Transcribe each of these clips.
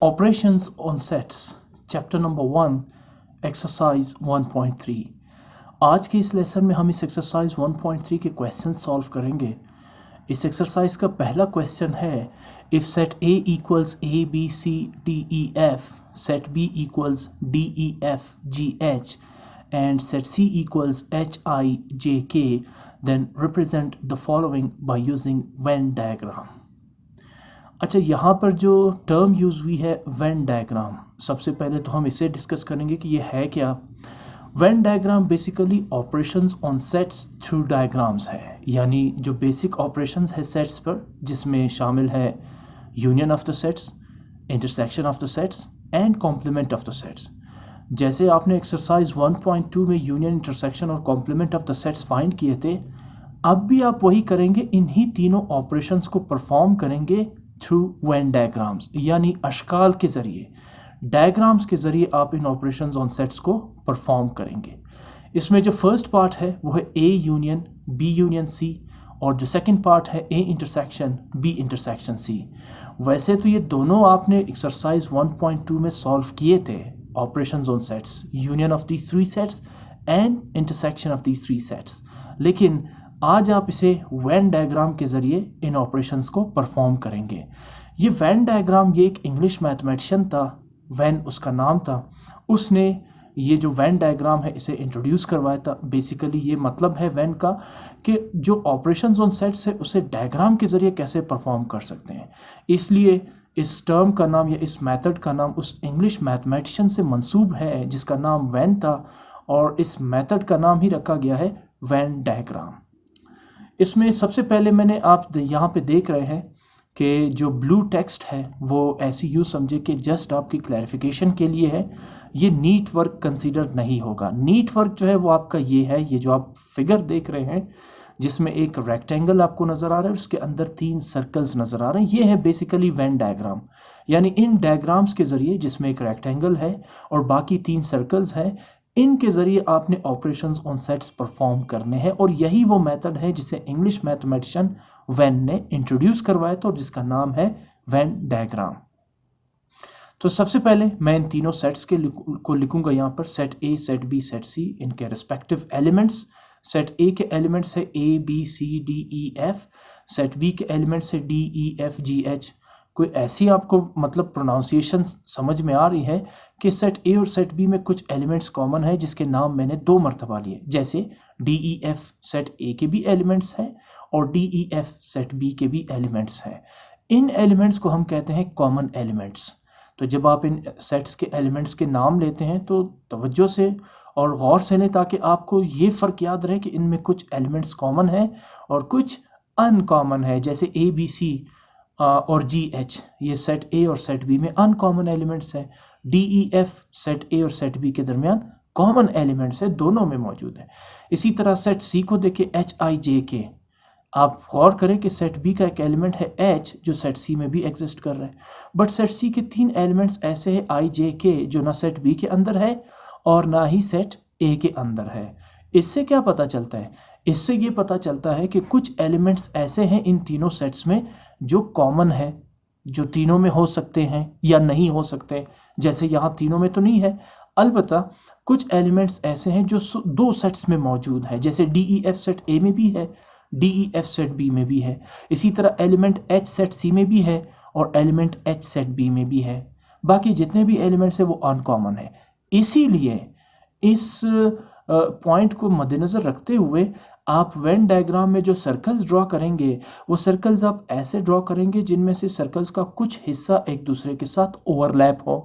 Operations on sets, chapter number 1, exercise 1.3। आज के इस लेसन में हम इस एक्सरसाइज 1.3 के क्वेश्चन सॉल्व करेंगे। इस एक्सरसाइज का पहला क्वेश्चन है, if set A equals A B C D E F, set B equals D E F G H and set C equals H I J K, then represent the following by using Venn diagram। अच्छा, यहाँ पर जो term use हुई है Venn diagram, सबसे पहले तो हम इसे डिस्कस करेंगे कि ये है क्या। Venn diagram basically operations on sets through diagrams है, यानी जो बेसिक ऑपरेशंस है सेट्स पर, जिसमें शामिल है union of the sets, intersection of the sets and complement of the sets. जैसे आपने एक्सरसाइज 1.2 में यूनियन, इंटरसेक्शन और complement of the sets find किए थे, अब भी आप वही करेंगे, इन्हीं तीनों ऑपरेशंस को परफॉर्म करेंगे थ्रू वेन डायग्राम्स, यानी अशकाल के ज़रिए, डायग्राम्स के ज़रिए आप इन ऑपरेशंस ऑन सेट्स को परफॉर्म करेंगे। इसमें जो फर्स्ट पार्ट है वो है A union B union C, और जो सेकंड पार्ट है A intersection B intersection C। वैसे तो ये दोनों आपने एक्सरसाइज 1.2 में सॉल्व किए थे, operations on sets, union of these three sets and intersection of these three sets, लेकिन आज आप इसे वेन डायग्राम के ज़रिए इन ऑपरेशंस को परफॉर्म करेंगे। ये वेन डायग्राम, ये एक इंग्लिश मैथमेटिशियन था, वेन उसका नाम था, उसने ये जो वेन डायग्राम है इसे इंट्रोड्यूस करवाया था। बेसिकली ये मतलब है वेन का कि जो ऑपरेशंस ऑन सेट्स है उसे डायग्राम के ज़रिए कैसे परफॉर्म कर सकते हैं। इसलिए इस टर्म का नाम या इस मेथड का नाम उस इंग्लिश मैथमेटिशियन से मंसूब है जिसका नाम वेन था, और इस मेथड का नाम ही रखा गया है वेन डायग्राम। इसमें सबसे पहले मैंने, आप यहाँ पे देख रहे हैं कि जो ब्लू टेक्स्ट है वो ऐसी यूँ समझे कि जस्ट आपकी क्लैरिफिकेशन के लिए है, ये नीट वर्क कंसीडर नहीं होगा। नीट वर्क जो है वो आपका ये है, ये जो आप फिगर देख रहे हैं जिसमें एक रेक्टेंगल आपको नज़र आ रहा है, उसके अंदर 3 सर्कल्स नज़र आ रहे हैं, ये है बेसिकली वेन डायग्राम। यानी इन डायग्राम्स के ज़रिए, जिसमें एक रेक्टेंगल है और बाकी 3 सर्कल्स हैं, इनके ज़रिए आपने ऑपरेशंस ऑन सेट्स परफॉर्म करने हैं, और यही वो मेथड है जिसे इंग्लिश मैथमेटिशियन वेन ने इंट्रोड्यूस करवाया था और जिसका नाम है वेन डायग्राम। तो सबसे पहले मैं इन तीनों सेट्स को लिखूंगा यहाँ पर, set A, set B, set C, इनके रिस्पेक्टिव एलिमेंट्स। सेट A के एलिमेंट्स है A B C D E F, set B के एलिमेंट्स है D E F G H। कोई ऐसी आपको मतलब प्रोनाउंसिएशन समझ में आ रही है कि सेट A और सेट B में कुछ एलिमेंट्स कॉमन है जिसके नाम मैंने 2 मरतबा लिए, जैसे DEF सेट A के भी एलिमेंट्स हैं और DEF सेट B के भी एलिमेंट्स हैं। इन एलिमेंट्स को हम कहते हैं कॉमन एलिमेंट्स। तो जब आप इन सेट्स के एलिमेंट्स के नाम लेते हैं तो तवज्जो से और गौर से लें, ताकि आपको ये फ़र्क याद रहे कि इनमें कुछ एलिमेंट्स कॉमन है और कुछ अनकॉमन है, जैसे ABC और GH, ये सेट A और सेट B में अनकॉमन एलिमेंट्स हैं। DEF सेट A और सेट B के दरमियान कॉमन एलिमेंट्स है, दोनों में मौजूद है। इसी तरह सेट C को देखिए, HIJK। आप गौर करें कि सेट B का एक एलिमेंट है H जो सेट C में भी एग्जिस्ट कर रहा है, बट सेट C के 3 एलिमेंट्स ऐसे हैं IJK जो ना सेट B के अंदर है और ना ही सेट A के अंदर है। इससे क्या पता चलता है? इससे ये पता चलता है कि कुछ एलिमेंट्स ऐसे हैं इन तीनों सेट्स में जो कॉमन है, जो तीनों में हो सकते हैं या नहीं हो सकते, जैसे यहाँ तीनों में तो नहीं है। अलबत्ता कुछ एलिमेंट्स ऐसे हैं जो 2 सेट्स में मौजूद है, जैसे DEF सेट A में भी है, DEF सेट B में भी है। इसी तरह एलिमेंट H सेट C में भी है और एलिमेंट H सेट B में भी है। बाकी जितने भी एलिमेंट्स हैं वो अनकॉमन है। इसीलिए इस पॉइंट को मद्देनज़र रखते हुए आप वेन डायग्राम में जो सर्कल्स ड्रॉ करेंगे, वो सर्कल्स आप ऐसे ड्रॉ करेंगे जिनमें से सर्कल्स का कुछ हिस्सा एक दूसरे के साथ ओवरलैप हो।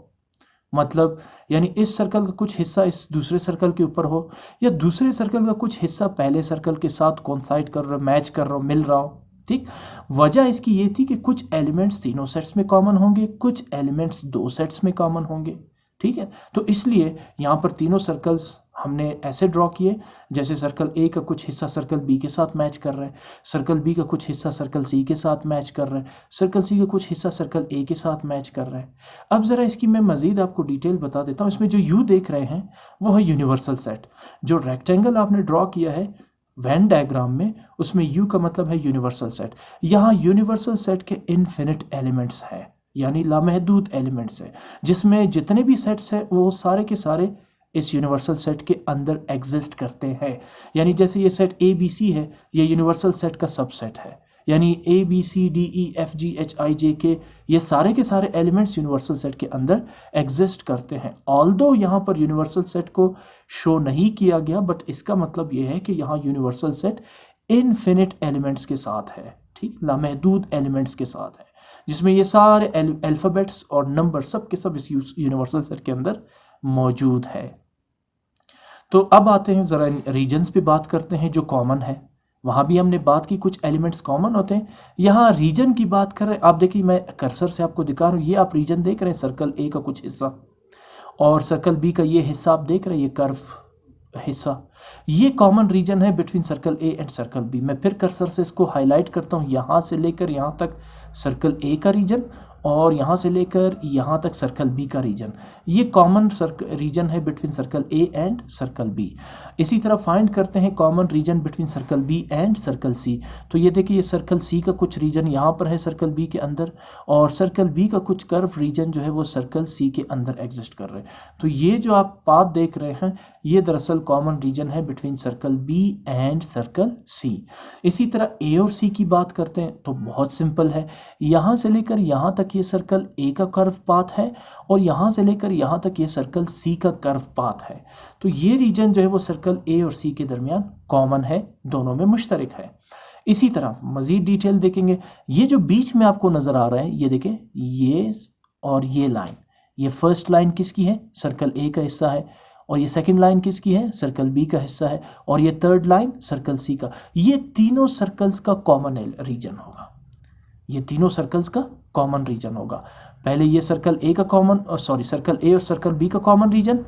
मतलब यानी इस सर्कल का कुछ हिस्सा इस दूसरे सर्कल के ऊपर हो, या दूसरे सर्कल का कुछ हिस्सा पहले सर्कल के साथ कोइंसाइड कर रहा हो, मैच कर रहा हो, मिल रहा हो। ठीक, वजह इसकी ये थी कि कुछ एलिमेंट्स तीनों सेट्स में कॉमन होंगे, कुछ एलिमेंट्स 2 सेट्स में कॉमन होंगे। ठीक है, तो इसलिए यहाँ पर तीनों सर्कल्स हमने ऐसे ड्रॉ किए जैसे सर्कल A का कुछ हिस्सा सर्कल B के साथ मैच कर रहा है, सर्कल B का कुछ हिस्सा सर्कल C के साथ मैच कर रहा है, सर्कल C का कुछ हिस्सा सर्कल A के साथ मैच कर रहा है। अब ज़रा इसकी मैं मज़ीद आपको डिटेल बता देता हूँ। इसमें जो U देख रहे हैं वो है यूनिवर्सल सेट। जो रेक्टेंगल आपने ड्रॉ किया है वेन डायग्राम में, उसमें U का मतलब है यूनिवर्सल सेट। यहाँ यूनिवर्सल सेट के इनफिनिट एलिमेंट्स हैं, यानी लामहदूद एलिमेंट्स है, जिसमें जितने भी सेट्स हैं वो सारे के सारे इस यूनिवर्सल सेट के अंदर एग्जिस्ट करते हैं। यानी जैसे ये सेट ए बी सी है, ये यूनिवर्सल सेट का सबसेट है। यानी A B C D E F G H I J K ये सारे के सारे एलिमेंट्स यूनिवर्सल सेट के अंदर एग्जिस्ट करते हैं। ऑल्दो यहाँ पर यूनिवर्सल सेट को शो नहीं किया गया, बट इसका मतलब ये है कि यहाँ यूनिवर्सल सेट इनफिनिट एलिमेंट्स के साथ है, ठीक, लामहदूद एलिमेंट्स के साथ है, जिसमें ये सारे अल्फ़ाबेट्स और नंबर सब के सब इस यूनिवर्सल सेट के अंदर मौजूद है। तो अब आते हैं ज़रा रीजन्स पे बात करते हैं जो कॉमन है। वहाँ भी हमने बात की कुछ एलिमेंट्स कॉमन होते हैं, यहाँ रीजन की बात कर रहे हैं। आप देखिए मैं कर्सर से आपको दिखा रहा हूँ, ये आप रीजन देख रहे हैं, सर्कल ए का कुछ हिस्सा और सर्कल बी का ये हिस्सा आप देख रहे हैं, ये कर्व हिस्सा, ये कॉमन रीजन है between circle A and circle B. मैं फिर कर्सर से इसको हाईलाइट करता हूँ, यहाँ से लेकर यहाँ तक सर्कल ए का रीजन और यहाँ से लेकर यहाँ तक सर्कल बी का रीजन, ये कॉमन रीजन है between circle A and circle B. इसी तरह फाइंड करते हैं common region between circle B and circle C. तो ये देखिए, ये सर्कल सी का कुछ रीजन यहाँ पर है सर्कल बी के अंदर, और सर्कल बी का कुछ कर्व रीजन जो है वो सर्कल सी के अंदर एग्जिस्ट कर रहे हैं। तो ये जो आप पाथ देख रहे हैं, ये दरअसल कॉमन रीजन है between circle B and circle C. इसी तरह ए और सी की बात करते हैं तो बहुत सिंपल है, यहाँ से लेकर यहाँ तक ये सर्कल ए का कर्व पाथ है और यहाँ से लेकर यहाँ तक ये सर्कल सी का कर्व पाथ है। तो ये रीजन जो है वो सर्कल ए और सी के दरमियान कॉमन है, दोनों में मुश्तरक है। इसी तरह मज़ीद डिटेल देखेंगे, ये जो बीच में आपको नज़र आ रहा है, ये देखें, ये और ये लाइन, ये फर्स्ट लाइन किसकी है, सर्कल ए का हिस्सा है, और ये सेकंड लाइन किसकी है, सर्कल बी का हिस्सा है, और ये थर्ड लाइन सर्कल सी का। ये तीनों सर्कल्स का कॉमन रीजन होगा, ये तीनों सर्कल्स का कॉमन रीजन होगा। पहले ये सर्कल ए का कॉमन, सर्कल ए और सर्कल बी का common region,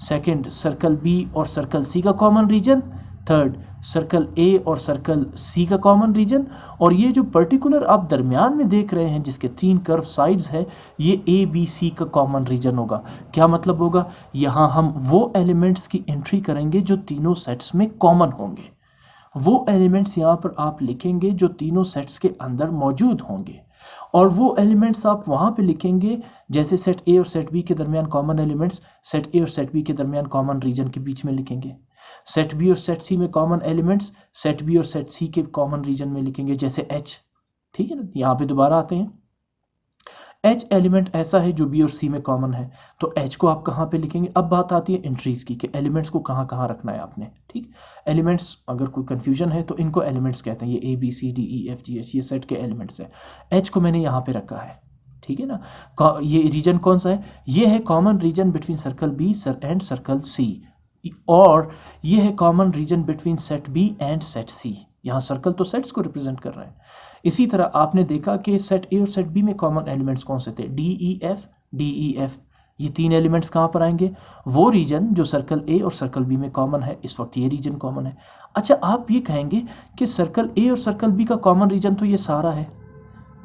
second circle B और सर्कल सी का common region, third circle A और सर्कल सी का कॉमन रीजन, और ये जो पर्टिकुलर आप दरमियान में देख रहे हैं जिसके 3 कर्व साइड्स है, ये ए बी सी का कॉमन रीजन होगा। क्या मतलब होगा, यहाँ हम वो एलिमेंट्स की एंट्री करेंगे जो तीनों सेट्स में कॉमन होंगे, वो एलिमेंट्स यहाँ पर आप लिखेंगे जो तीनों सेट्स के अंदर मौजूद होंगे, और वो एलिमेंट्स आप वहाँ पे लिखेंगे जैसे सेट ए और सेट बी के दरमियान कॉमन एलिमेंट्स सेट ए और सेट बी के दरमियान कॉमन रीजन के बीच में लिखेंगे। सेट बी और सेट सी में कॉमन एलिमेंट्स सेट बी और सेट सी के कॉमन रीजन में लिखेंगे, जैसे एच, ठीक है ना। यहाँ पे दोबारा आते हैं, एच एलिमेंट ऐसा है जो बी और सी में कॉमन है, तो एच को आप कहाँ पे लिखेंगे। अब बात आती है एंट्रीज की कि एलिमेंट्स को कहाँ कहाँ रखना है आपने, ठीक। एलिमेंट्स अगर कोई कंफ्यूजन है तो इनको एलिमेंट्स कहते हैं, ये A B C D E F G H ये सेट के एलिमेंट्स हैं। एच को मैंने यहाँ पे रखा है, ठीक है ना। ये रीजन कौन सा है, ये है common region between circle B and circle C, और ये है common region between set B and set C. यहाँ सर्कल तो सेट्स को रिप्रेजेंट कर रहे हैं। इसी तरह आपने देखा कि सेट ए और सेट बी में कॉमन एलिमेंट्स कौन से थे, डी ई एफ, ये 3 एलिमेंट्स कहाँ पर आएंगे, वो रीजन जो सर्कल ए और सर्कल बी में कॉमन है, इस वक्त ये रीजन कॉमन है। अच्छा, आप ये कहेंगे कि सर्कल ए और सर्कल बी का कॉमन रीजन तो ये सारा है,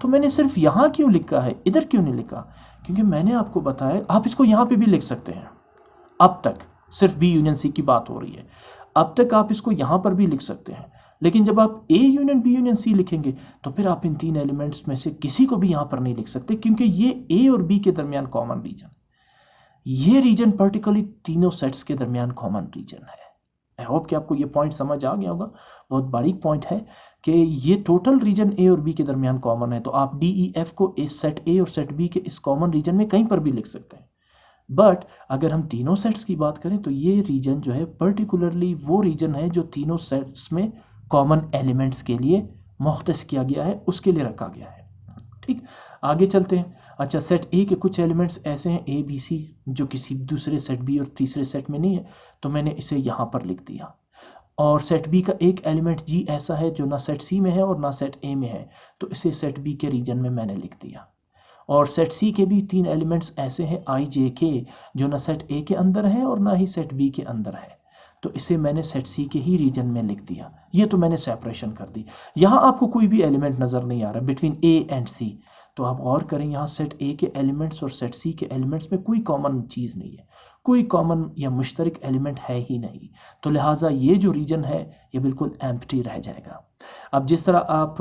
तो मैंने सिर्फ यहाँ क्यों लिखा है, इधर क्यों नहीं लिखा, क्योंकि मैंने आपको बताया आप इसको यहाँ पे भी लिख सकते हैं। अब तक सिर्फ बी यूनियन सी की बात हो रही है, अब तक आप इसको यहाँ पर भी लिख सकते हैं, लेकिन जब आप A union B union C लिखेंगे तो फिर आप इन 3 एलिमेंट्स में से किसी को भी यहाँ पर नहीं लिख सकते, क्योंकि ये ए और बी के दरमियान कॉमन रीजन, ये रीजन पर्टिकुलरली तीनों सेट्स के दरमियान कॉमन रीजन है। आई होप कि आपको ये पॉइंट समझ आ गया होगा, बहुत बारीक पॉइंट है कि ये टोटल रीजन ए और बी के दरमियान कॉमन है, तो आप डी ई एफ को इस सेट ए और सेट बी के इस कॉमन रीजन में कहीं पर भी लिख सकते हैं। बट अगर हम तीनों सेट्स की बात करें तो ये रीजन जो है पर्टिकुलरली वो रीजन है जो तीनों सेट्स में कॉमन एलिमेंट्स के लिए मुख्तस किया गया है, उसके लिए रखा गया है, ठीक। आगे चलते हैं। अच्छा, सेट ए के कुछ एलिमेंट्स ऐसे हैं ए बी सी जो किसी दूसरे सेट बी और तीसरे सेट में नहीं है, तो मैंने इसे यहाँ पर लिख दिया। और सेट बी का एक एलिमेंट जी ऐसा है जो ना सेट सी में है और ना सेट ए में है, तो इसे सेट बी के रीजन में मैंने लिख दिया। और सेट सी के भी 3 एलिमेंट्स ऐसे हैं आई जे के जो ना सेट ए के अंदर है और ना ही सेट बी के अंदर है, तो इसे मैंने सेट सी के ही रीजन में लिख दिया। ये तो मैंने सेपरेशन कर दी। यहाँ आपको कोई भी एलिमेंट नज़र नहीं आ रहा बिटवीन ए एंड सी, तो आप गौर करें, यहाँ सेट ए के एलिमेंट्स और सेट सी के एलिमेंट्स में कोई कॉमन चीज़ नहीं है, कोई कॉमन या मुश्तरक एलिमेंट है ही नहीं, तो लिहाजा ये जो रीजन है ये बिल्कुल एम्प्टी रह जाएगा। अब जिस तरह आप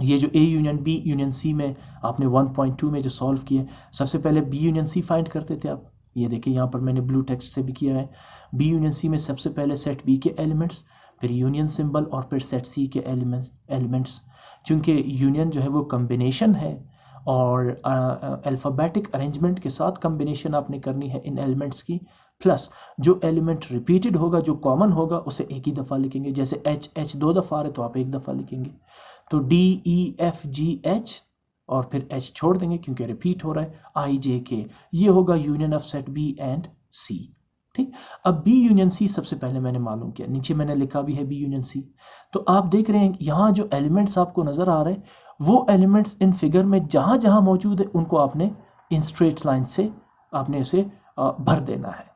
ये जो A union B union C में आपने 1.2 में जो सॉल्व किया, सबसे पहले बी यूनियन सी फाइंड करते थे आप। ये देखिए यहाँ पर मैंने ब्लू टेक्स्ट से भी किया है। बी यूनियन सी में सबसे पहले सेट बी के एलिमेंट्स, फिर यूनियन सिंबल और फिर सेट सी के एलिमेंट्स। चूँकि यूनियन जो है वो कम्बिनेशन है और अल्फ़ाबेटिक अरेंजमेंट के साथ कम्बिनेशन आपने करनी है इन एलिमेंट्स की, प्लस जो एलिमेंट रिपीटेड होगा, जो कॉमन होगा, उसे एक ही दफ़ा लिखेंगे। जैसे एच 2 दफ़ा आ रहे तो आप एक दफ़ा लिखेंगे। तो D E F G H और फिर एच छोड़ देंगे क्योंकि रिपीट हो रहा है, आई जे के। ये होगा union of set B and C. ठीक, अब बी यूनियन सी सबसे पहले मैंने मालूम किया, नीचे मैंने लिखा भी है बी यूनियन सी। तो आप देख रहे हैं यहाँ जो एलिमेंट्स आपको नज़र आ रहे हैं, वो एलिमेंट्स इन फिगर में जहाँ जहाँ मौजूद है उनको आपने इन स्ट्रेट लाइन से आपने उसे भर देना है।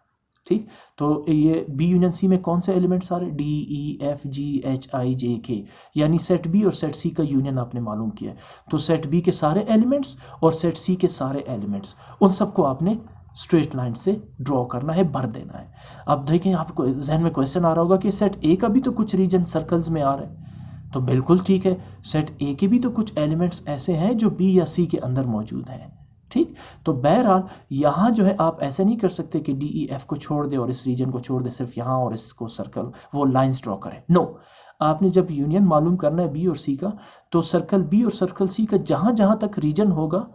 ठीक, तो ये बी यूनियन सी में कौन से एलिमेंट्स आ रहे हैं? D E F G H I J K, यानी सेट बी और सेट सी का यूनियन आपने मालूम किया है। तो सेट बी के सारे एलिमेंट्स और सेट सी के सारे एलिमेंट्स, उन सबको आपने स्ट्रेट लाइन से ड्रॉ करना है, भर देना है। अब देखें, आपको जहन में क्वेश्चन आ रहा होगा कि सेट ए का भी तो कुछ रीजन सर्कल्स में आ रहा है। तो बिल्कुल ठीक है, सेट ए के भी तो कुछ एलिमेंट्स ऐसे हैं जो बी या सी के अंदर मौजूद हैं। ठीक, तो बहरहाल यहाँ जो है आप ऐसे नहीं कर सकते कि डी ई एफ को छोड़ दे और इस रीजन को छोड़ दे, सिर्फ यहाँ और इसको सर्कल वो लाइंस ड्रॉ करें। नो, आपने जब यूनियन मालूम करना है बी और सी का, तो सर्कल बी और सर्कल सी का जहाँ जहाँ तक रीजन होगा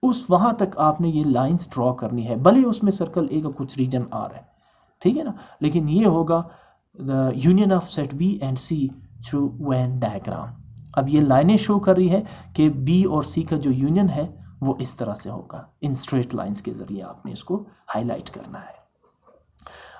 उस वहाँ तक आपने ये लाइंस ड्रॉ करनी है, भले उसमें सर्कल ए का कुछ रीजन आ रहा है, ठीक है ना, लेकिन ये होगा the union of set B and C through Venn diagram. अब ये लाइनें शो कर रही है कि बी और सी का जो यूनियन है वो इस तरह से होगा, इन स्ट्रेट लाइंस के ज़रिए आपने इसको हाईलाइट करना है।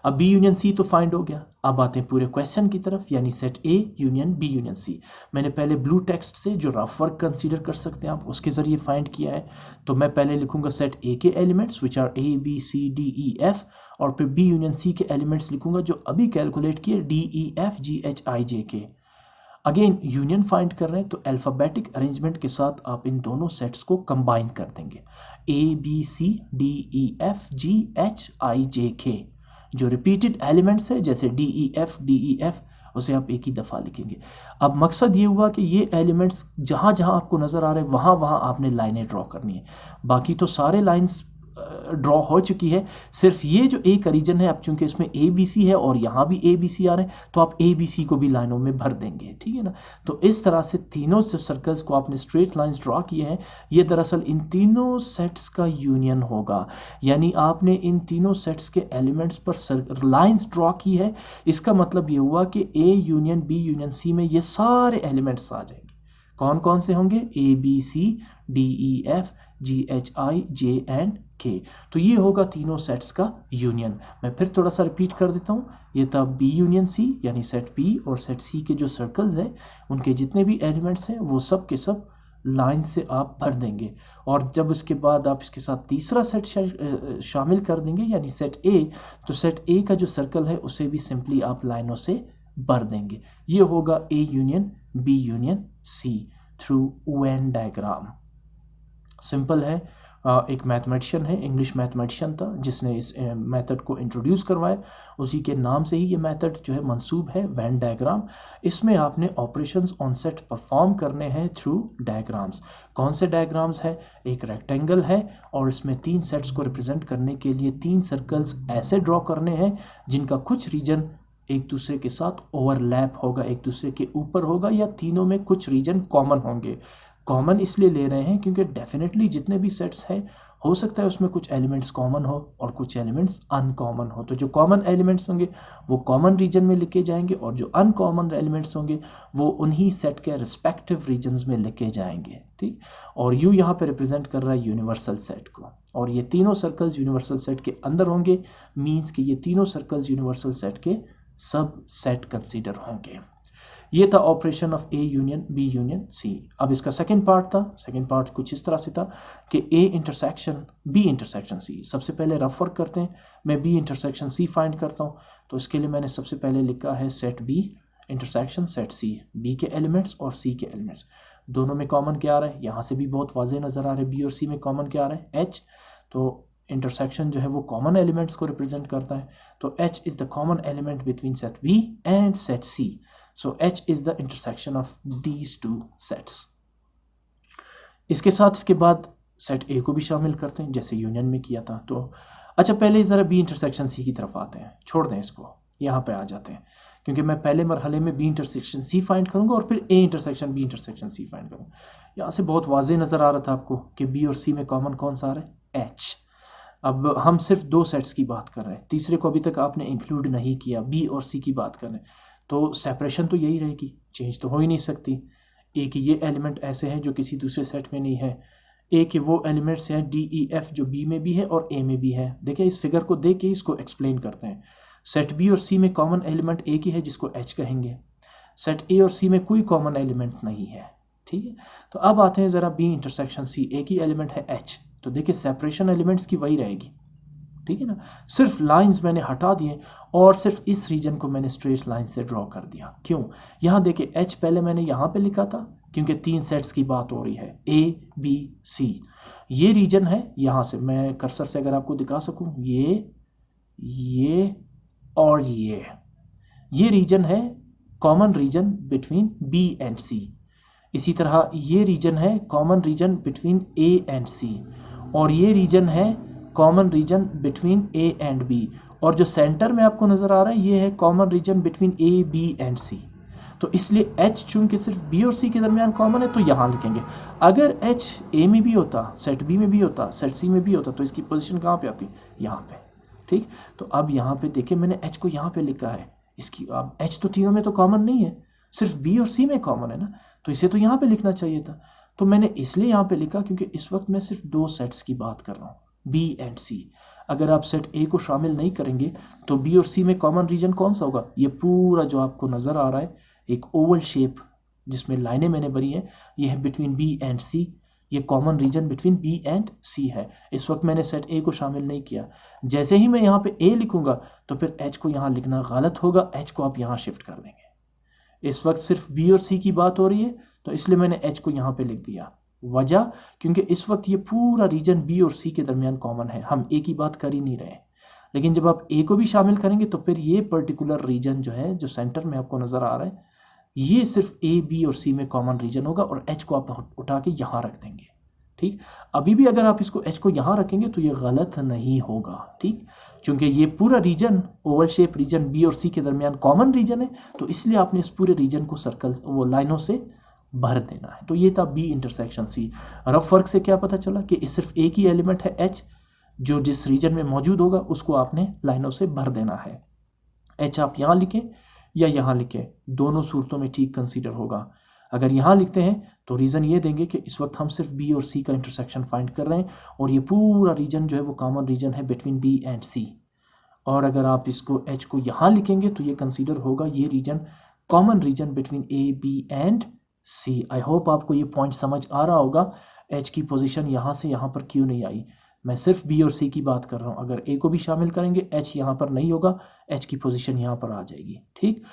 अब बी यूनियन सी तो फाइंड हो गया, अब आते हैं पूरे क्वेश्चन की तरफ, यानी set A union B union C. मैंने पहले ब्लू टेक्स्ट से जो रफ वर्क कंसीडर कर सकते हैं आप, उसके ज़रिए फाइंड किया है। तो मैं पहले लिखूंगा सेट ए के elements which are A B C D E F, और फिर बी यूनियन सी के एलिमेंट्स लिखूंगा जो अभी कैलकुलेट किए, D E F G H I J K. Again union find कर रहे हैं तो अल्फ़ाबेटिक अरेंजमेंट के साथ आप इन दोनों सेट्स को कंबाइन कर देंगे, A B C D E F G H I J K. जो रिपीटेड एलिमेंट्स है जैसे डी ई एफ उसे आप एक ही दफ़ा लिखेंगे। अब मकसद ये हुआ कि ये एलिमेंट्स जहाँ जहाँ आपको नज़र आ रहे हैं वहाँ वहाँ आपने लाइनें ड्रॉ करनी है। बाकी तो सारे लाइंस ड्रॉ हो चुकी है, सिर्फ ये जो ए का रीजन है, अब चूंकि इसमें ए बी सी है और यहाँ भी ए बी सी आ रहे हैं तो आप ए बी सी को भी लाइनों में भर देंगे, ठीक है ना। तो इस तरह से तीनों जो सर्कल्स को आपने स्ट्रेट लाइंस ड्रॉ किए हैं, ये दरअसल इन तीनों सेट्स का यूनियन होगा, यानी आपने इन तीनों सेट्स के एलिमेंट्स पर लाइंस ड्रॉ की है। इसका मतलब ये हुआ कि A union B union C में ये सारे एलिमेंट्स आ जाएंगे। कौन कौन से होंगे? A B C D E F G H I J and K. तो ये होगा तीनों सेट्स का यूनियन। मैं फिर थोड़ा सा रिपीट कर देता हूँ, ये था बी यूनियन सी, यानी सेट बी और सेट सी के जो सर्कल्स हैं उनके जितने भी एलिमेंट्स हैं वो सब के सब लाइन से आप भर देंगे, और जब उसके बाद आप इसके साथ तीसरा सेट शामिल कर देंगे यानी सेट ए, तो सेट ए का जो सर्कल है उसे भी सिंपली आप लाइनों से भर देंगे। ये होगा A union B union C through Venn diagram. Simple है। एक मैथमेटिशियन है, इंग्लिश मैथमेटिशियन था जिसने इस मेथड को इंट्रोड्यूस करवाया, उसी के नाम से ही ये मेथड जो है मंसूब है, वेन डायग्राम। इसमें आपने ऑपरेशंस ऑन सेट परफॉर्म करने हैं थ्रू डायग्राम्स। कौन से डायग्राम्स है? एक रेक्टेंगल है और इसमें 3 सेट्स को रिप्रेजेंट करने के लिए 3 सर्कल्स ऐसे ड्रॉ करने हैं जिनका कुछ रीजन एक दूसरे के साथ ओवरलैप होगा, एक दूसरे के ऊपर होगा, या तीनों में कुछ रीजन कॉमन होंगे। कॉमन इसलिए ले रहे हैं क्योंकि डेफिनेटली जितने भी सेट्स हैं हो सकता है उसमें कुछ एलिमेंट्स कॉमन हो और कुछ एलिमेंट्स अनकॉमन हो। तो जो कॉमन एलिमेंट्स होंगे वो कॉमन रीजन में लिखे जाएंगे और जो अनकॉमन एलिमेंट्स होंगे वो उन्हीं सेट के रिस्पेक्टिव रीजन्स में लिखे जाएंगे, ठीक। और यू यहाँ पे रिप्रेजेंट कर रहा है यूनिवर्सल सेट को, और ये तीनों सर्कल्स यूनिवर्सल सेट के अंदर होंगे, मीन्स कि ये तीनों सर्कल्स यूनिवर्सल सेट के सब सेट कंसीडर होंगे। ये था operation of A union B union C. अब इसका सेकंड पार्ट था, सेकंड पार्ट कुछ इस तरह से था कि A intersection B intersection C. सबसे पहले रफ वर्क करते हैं, मैं बी इंटरसेक्शन सी फाइंड करता हूँ। तो इसके लिए मैंने सबसे पहले लिखा है सेट बी इंटरसेक्शन सेट सी। बी के एलिमेंट्स और सी के एलिमेंट्स दोनों में कॉमन क्या आ रहा है, यहाँ से भी बहुत वाज़ेह नज़र आ रहा है, बी और सी में कॉमन क्या आ रहा है, एच। तो इंटरसेक्शन जो है वो कॉमन एलिमेंट्स को रिप्रेजेंट करता है, तो H is the common element between set B and set C. So H is the intersection of these two sets. इसके साथ इसके बाद सेट ए को भी शामिल करते हैं जैसे यूनियन में किया था। तो अच्छा, पहले ज़रा बी इंटरसेक्शन सी की तरफ आते हैं, छोड़ दें इसको, यहाँ पे आ जाते हैं, क्योंकि मैं पहले मरहले में बी इंटरसेक्शन सी फाइंड करूँगा और फिर A intersection B intersection C find करूँगा। यहाँ से बहुत वाज़ेह नज़र आ रहा था आपको कि बी और सी में कॉमन कौन सा आ रहा है, एच। अब हम सिर्फ 2 सेट्स की बात कर रहे हैं, तीसरे को अभी तक आपने इंक्लूड नहीं किया, बी और सी की बात कर रहे हैं, तो सेपरेशन तो यही रहेगी, चेंज तो हो ही नहीं सकती। ए के ये एलिमेंट ऐसे हैं जो किसी दूसरे सेट में नहीं है, ए के वो एलिमेंट्स हैं डी ई एफ जो बी में भी है और ए में भी है। देखिए इस फिगर को देख के इसको एक्सप्लेन करते हैं। सेट बी और सी में कॉमन एलिमेंट ए की है जिसको एच कहेंगे, सेट ए और सी में कोई कॉमन एलिमेंट नहीं है, ठीक है। तो अब आते हैं ज़रा बी इंटरसेक्शन सी, ए की एलिमेंट है एच, तो देखिए सेपरेशन एलिमेंट्स की वही रहेगी, ठीक है ना, सिर्फ लाइंस मैंने हटा दिए और सिर्फ इस रीजन को मैंने स्ट्रेट लाइन से ड्रॉ कर दिया। क्यों, यहाँ देखिए एच पहले मैंने यहाँ पे लिखा था क्योंकि 3 सेट्स की बात हो रही है, ए बी सी, ये रीजन है। यहाँ से मैं कर्सर से अगर आपको दिखा सकूँ, ये और ये रीजन है common region between B and C. इसी तरह ये रीजन है common region between A and C, और ये रीजन है common region between A and B, और जो सेंटर में आपको नज़र आ रहा है ये है common region between A B and C. तो इसलिए H चूंकि सिर्फ B और C के दरमियान कॉमन है तो यहाँ लिखेंगे। अगर H A में भी होता, सेट B में भी होता, सेट C में भी होता, तो इसकी पोजीशन कहाँ पे आती, यहाँ पे, ठीक। तो अब यहाँ पे देखिए मैंने H को यहाँ पे लिखा है, इसकी अब H तो तीनों में तो कॉमन नहीं है, सिर्फ B और C में कॉमन है ना, तो इसे तो यहाँ पे लिखना चाहिए था। तो मैंने इसलिए यहाँ पे लिखा क्योंकि इस वक्त मैं सिर्फ 2 सेट्स की बात कर रहा हूँ, B एंड C। अगर आप सेट A को शामिल नहीं करेंगे तो B और C में कॉमन रीजन कौन सा होगा, ये पूरा जो आपको नज़र आ रहा है एक ओवल शेप जिसमें लाइनें मैंने बनी है, ये है बिटवीन बी एंड सी, ये common region between B and C है। इस वक्त मैंने सेट ए को शामिल नहीं किया, जैसे ही मैं यहाँ पे ए लिखूंगा तो फिर एच को यहाँ लिखना गलत होगा, एच को आप यहाँ शिफ्ट कर देंगे। इस वक्त सिर्फ बी और सी की बात हो रही है तो इसलिए मैंने एच को यहाँ पे लिख दिया। वजह क्योंकि इस वक्त ये पूरा रीजन बी और सी के दरमियान कॉमन है, हम ए की बात कर ही नहीं रहे। लेकिन जब आप ए को भी शामिल करेंगे तो फिर ये पर्टिकुलर रीजन जो है, जो सेंटर में आपको नज़र आ रहा है, ये सिर्फ ए बी और सी में कॉमन रीजन होगा और एच को आप उठा के यहाँ रख देंगे, ठीक। अभी भी अगर आप इसको एच को यहाँ रखेंगे तो ये गलत नहीं होगा, ठीक, क्योंकि ये पूरा region oval shape region B और सी के दरमियान कॉमन रीजन है, तो इसलिए आपने इस पूरे रीजन को सर्कल वो लाइनों से भर देना है। तो ये था बी इंटरसेक्शन सी। रफ फर्क से क्या पता चला कि सिर्फ एक ही एलिमेंट है एच, जो जिस रीजन में मौजूद होगा उसको आपने लाइनों से भर देना है। एच आप यहाँ लिखें या यहाँ लिखें, दोनों सूरतों में ठीक कंसीडर होगा। अगर यहाँ लिखते हैं तो रीज़न ये देंगे कि इस वक्त हम सिर्फ बी और सी का इंटरसेक्शन फाइंड कर रहे हैं और ये पूरा रीजन जो है वो कॉमन रीजन है बिटवीन बी एंड सी। और अगर आप इसको एच को यहाँ लिखेंगे तो ये कंसीडर होगा ये region common region between A B and C. I hope आपको ये पॉइंट समझ आ रहा होगा एच की पोजीशन यहाँ से यहाँ पर क्यों नहीं आई। मैं सिर्फ बी और सी की बात कर रहा हूँ, अगर ए को भी शामिल करेंगे एच यहाँ पर नहीं होगा, एच की पोजीशन यहाँ पर आ जाएगी, ठीक।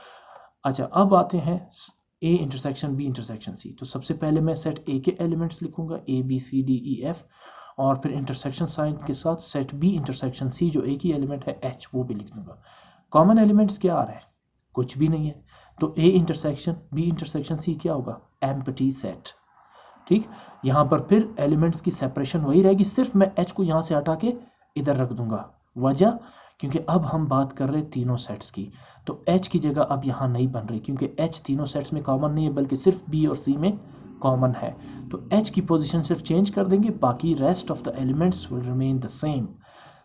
अच्छा, अब आते हैं A intersection B intersection C. तो सबसे पहले मैं सेट ए के एलिमेंट्स लिखूंगा, A B C D E F, और फिर इंटरसेक्शन साइन के साथ सेट बी इंटरसेक्शन सी जो ए की एलिमेंट है एच, वो भी लिख दूंगा। कॉमन एलिमेंट्स क्या आ रहे हैं, कुछ भी नहीं है, तो A intersection B intersection C क्या होगा, एम्प्टी सेट, ठीक। यहाँ पर फिर एलिमेंट्स की सेपरेशन वही रहेगी, सिर्फ मैं एच को यहाँ से हटा के इधर रख दूंगा। वजह क्योंकि अब हम बात कर रहे हैं तीनों सेट्स की, तो एच की जगह अब यहाँ नहीं बन रही क्योंकि एच तीनों सेट्स में कॉमन नहीं है बल्कि सिर्फ बी और सी में कॉमन है। तो एच की पोजीशन सिर्फ चेंज कर देंगे, बाकी rest of the elements will remain the same.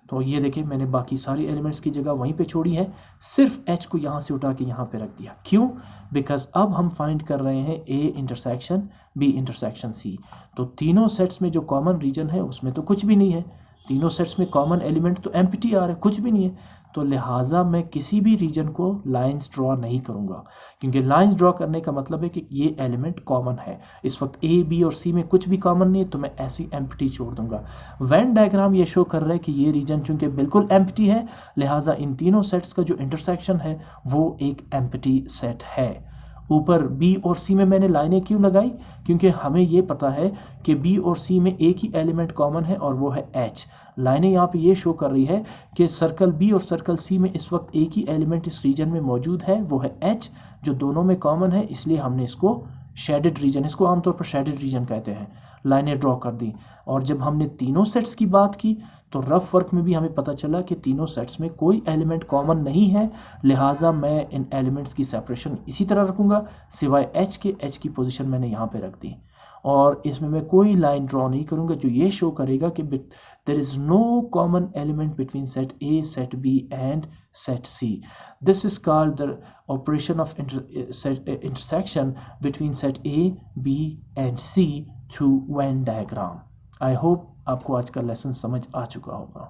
तो ये देखिए मैंने बाकी सारी एलिमेंट्स की जगह वहीं पे छोड़ी है, सिर्फ एच को यहाँ से उठा के यहाँ पे रख दिया। क्यों, बिकॉज अब हम फाइंड कर रहे हैं A intersection B intersection C. तो तीनों सेट्स में जो कॉमन रीजन है उसमें तो कुछ भी नहीं है, तीनों सेट्स में कॉमन एलिमेंट तो एम्प्टी आ रहा है, कुछ भी नहीं है, तो लिहाजा मैं किसी भी रीजन को लाइंस ड्रॉ नहीं करूँगा क्योंकि लाइंस ड्रॉ करने का मतलब है कि ये एलिमेंट कॉमन है। इस वक्त ए बी और सी में कुछ भी कॉमन नहीं है तो मैं ऐसी एम्प्टी छोड़ दूंगा। वेन डायग्राम ये शो कर रहा है कि ये रीजन चूंकि बिल्कुल एम्प्टी है, लिहाजा इन तीनों सेट्स का जो इंटरसेक्शन है वो एक एम्प्टी सेट है। ऊपर बी और सी में मैंने लाइनें क्यों लगाई, क्योंकि हमें ये पता है कि बी और सी में एक ही एलिमेंट कॉमन है और वो है एच। लाइनें यहाँ पे ये शो कर रही है कि सर्कल बी और सर्कल सी में इस वक्त एक ही एलिमेंट इस रीजन में मौजूद है, वो है एच, जो दोनों में कॉमन है, इसलिए हमने इसको शेडेड रीजन, इसको आमतौर पर शेडेड रीजन कहते हैं, लाइनें ड्रॉ कर दी। और जब हमने तीनों सेट्स की बात की तो रफ वर्क में भी हमें पता चला कि तीनों सेट्स में कोई एलिमेंट कॉमन नहीं है, लिहाजा मैं इन एलिमेंट्स की सेपरेशन इसी तरह रखूँगा सिवाय एच के। एच की पोजीशन मैंने यहाँ पे रख दी और इसमें मैं कोई लाइन ड्रॉ नहीं करूँगा जो ये शो करेगा कि there is no common element between set A, set B and set C. This is called the operation of intersection between set A, B and C through Venn diagram. I hope आपको आज का lesson समझ आ चुका होगा।